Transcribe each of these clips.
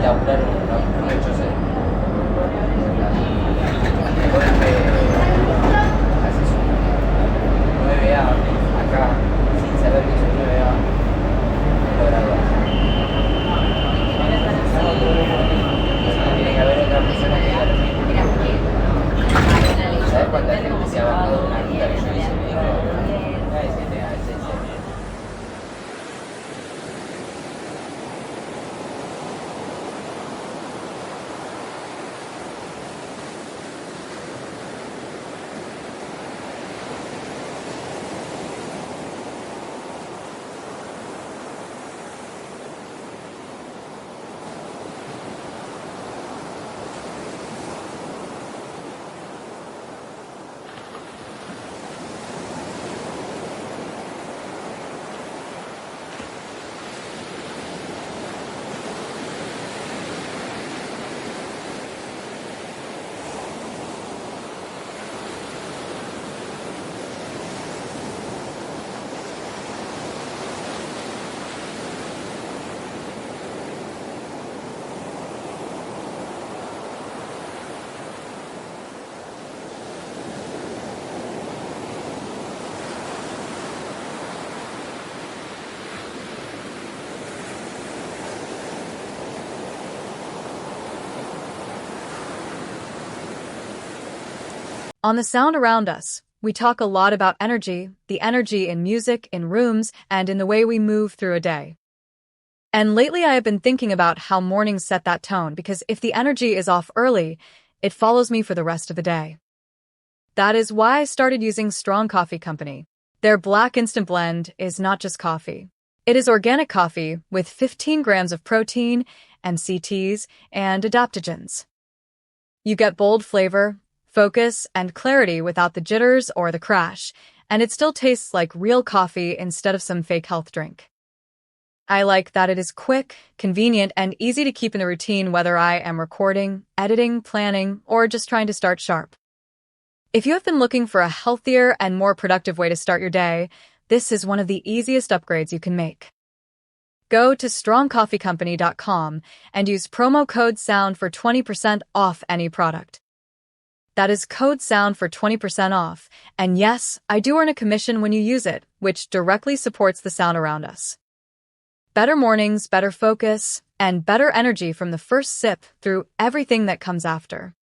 laburar un 8C. De golpe haces un 9A acá, sin saber que es un 9A, lo graduás. Tiene que haber otra persona que diga lo mismo. ¿Sabes cuánta gente se ha bajado de una ruta que yo hice? Me dijo, ay, es que te haces en serio. On the sound around us, we talk a lot about energy, the energy in music, in rooms, and in the way we move through a day. And lately I have been thinking about how mornings set that tone, because if the energy is off early, it follows me for the rest of the day. That is why I started using Strong Coffee Company. Their black instant blend is not just coffee. It is organic coffee with 15 grams of protein, MCTs, and adaptogens. You get bold flavor, focus, and clarity without the jitters or the crash, and it still tastes like real coffee instead of some fake health drink. I like that it is quick, convenient, and easy to keep in the routine whether I am recording, editing, planning, or just trying to start sharp. If you have been looking for a healthier and more productive way to start your day, this is one of the easiest upgrades you can make. Go to strongcoffeecompany.com and use promo code SOUND for 20% off any product. That is code SOUND for 20% off, and yes, I do earn a commission when you use it, which directly supports the sound around us. Better mornings, better focus, and better energy from the first sip through everything that comes after.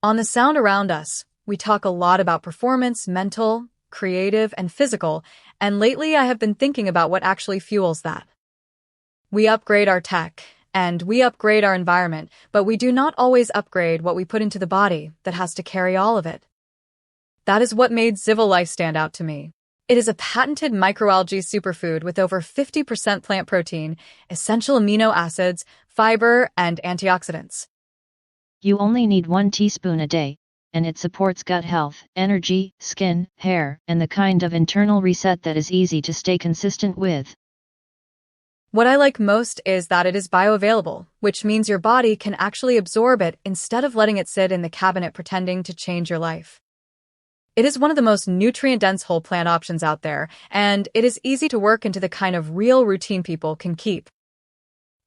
On the sound around us, we talk a lot about performance, mental, creative, and physical, and lately I have been thinking about what actually fuels that. We upgrade our tech, and we upgrade our environment, but we do not always upgrade what we put into the body that has to carry all of it. That is what made Zivilife stand out to me. It is a patented microalgae superfood with over 50% plant protein, essential amino acids, fiber, and antioxidants. You only need 1 teaspoon a day, and it supports gut health, energy, skin, hair, and the kind of internal reset that is easy to stay consistent with. What I like most is that it is bioavailable, which means your body can actually absorb it instead of letting it sit in the cabinet pretending to change your life. It is one of the most nutrient-dense whole plant options out there, and it is easy to work into the kind of real routine people can keep.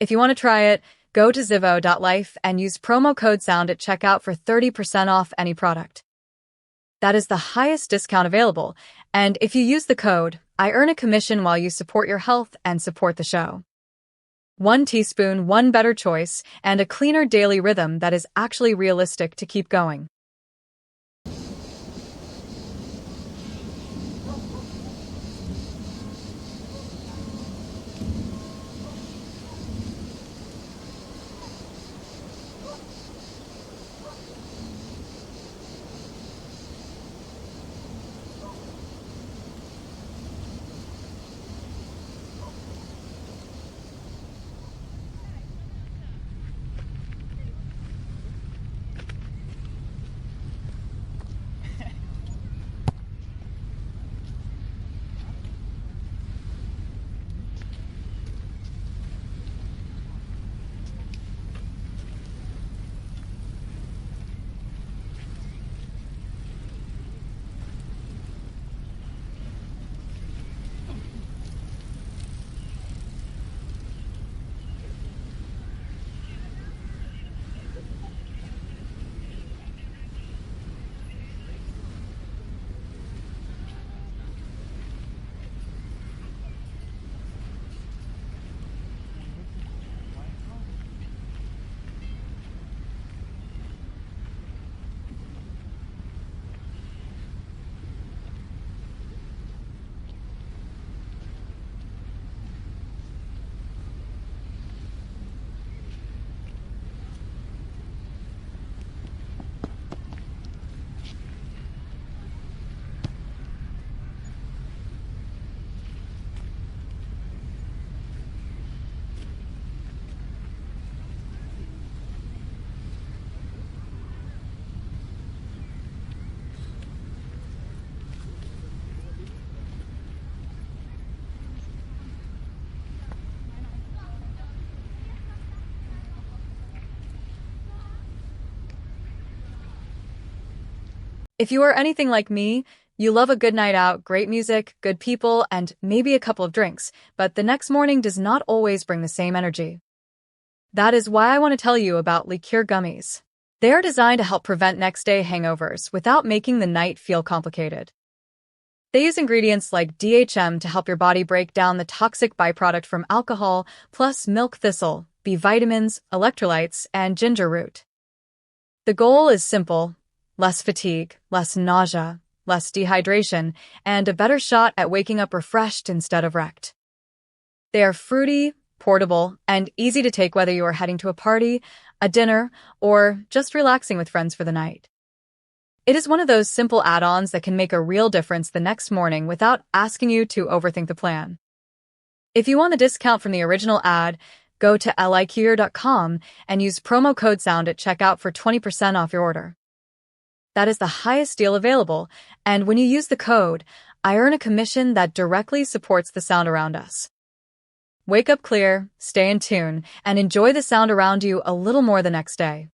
If you want to try it, go to zivo.life and use promo code SOUND at checkout for 30% off any product. That is the highest discount available, and if you use the code, I earn a commission while you support your health and support the show. 1 teaspoon, one better choice, and a cleaner daily rhythm that is actually realistic to keep going. If you are anything like me, you love a good night out, great music, good people, and maybe a couple of drinks, but the next morning does not always bring the same energy. That is why I want to tell you about Liqueur gummies. They are designed to help prevent next-day hangovers without making the night feel complicated. They use ingredients like DHM to help your body break down the toxic byproduct from alcohol, plus milk thistle, B vitamins, electrolytes, and ginger root. The goal is simple: less fatigue, less nausea, less dehydration, and a better shot at waking up refreshed instead of wrecked. They are fruity, portable, and easy to take whether you are heading to a party, a dinner, or just relaxing with friends for the night. It is one of those simple add-ons that can make a real difference the next morning without asking you to overthink the plan. If you want the discount from the original ad, go to liqueur.com and use promo code SOUND at checkout for 20% off your order. That is the highest deal available, and when you use the code, I earn a commission that directly supports the sound around us. Wake up clear, stay in tune, and enjoy the sound around you a little more the next day.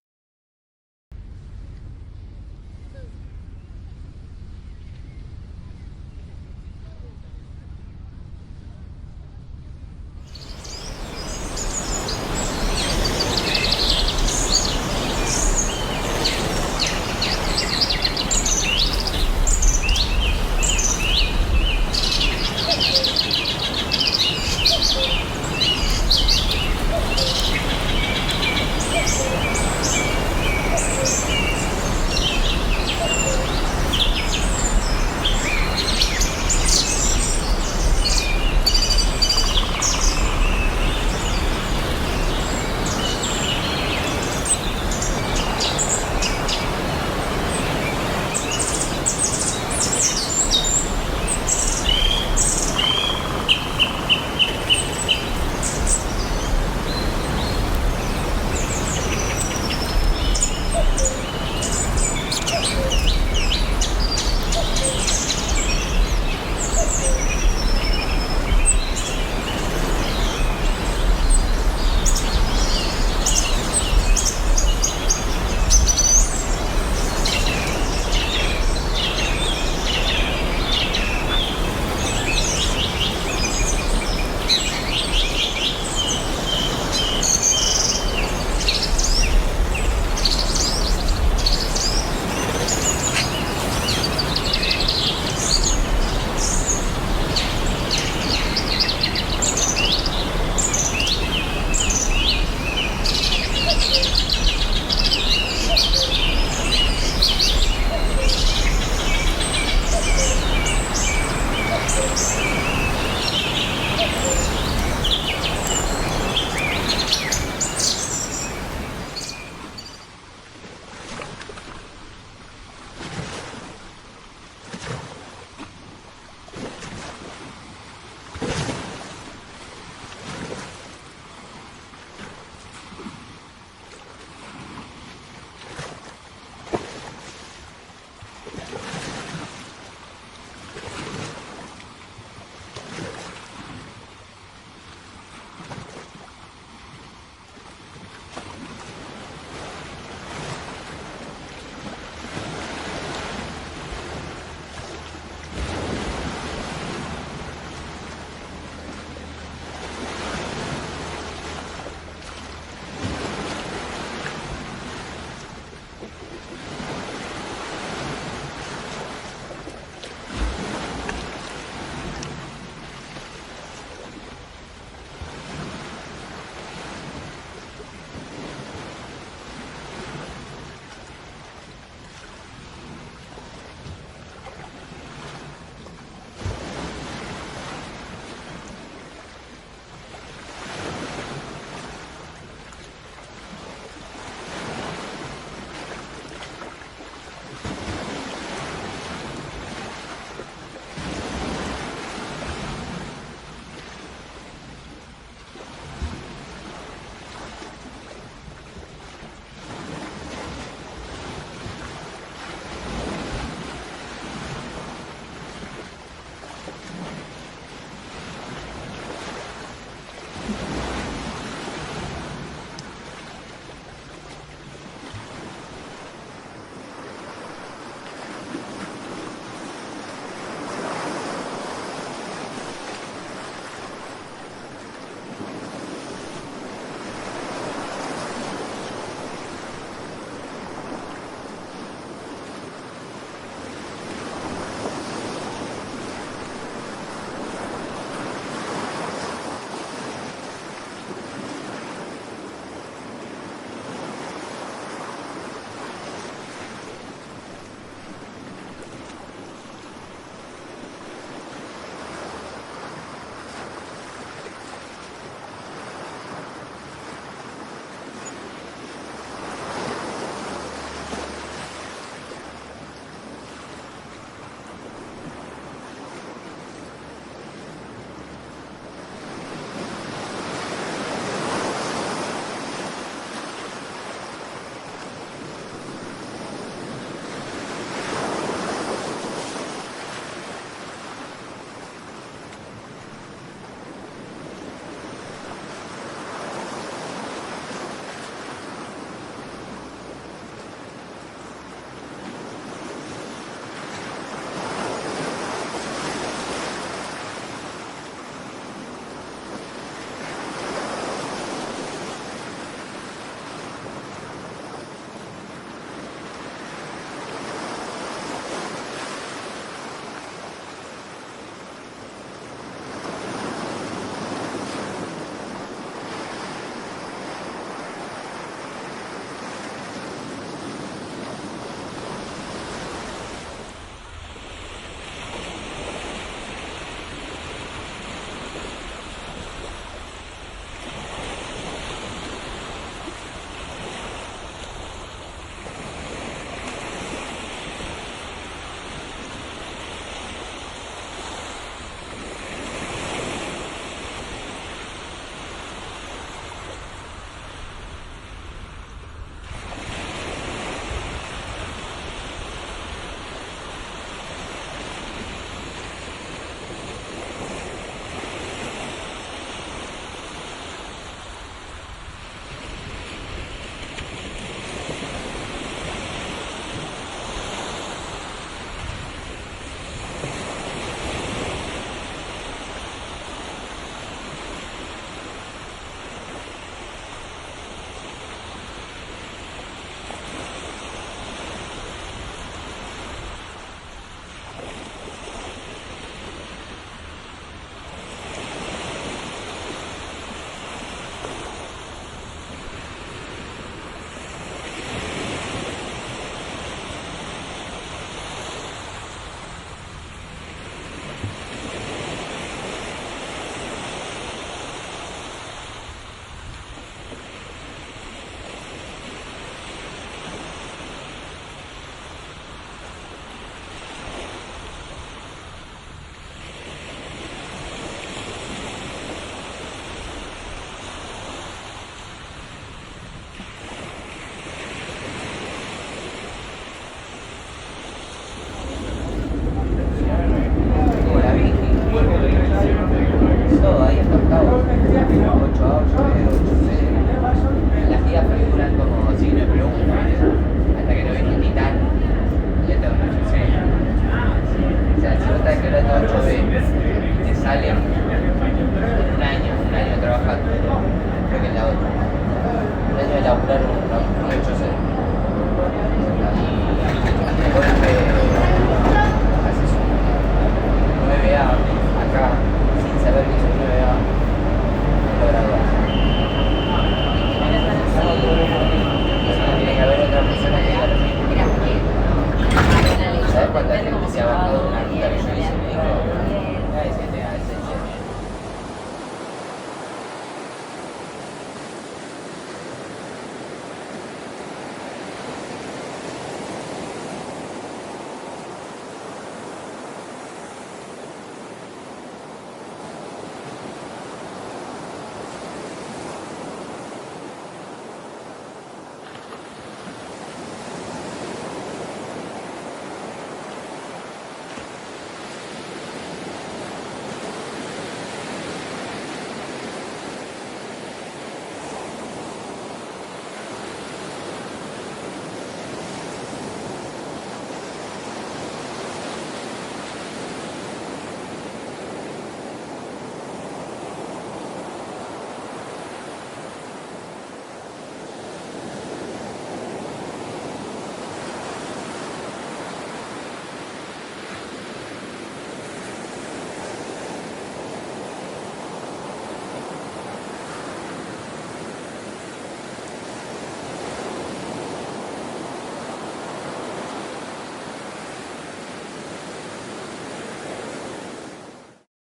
laburare un lavoro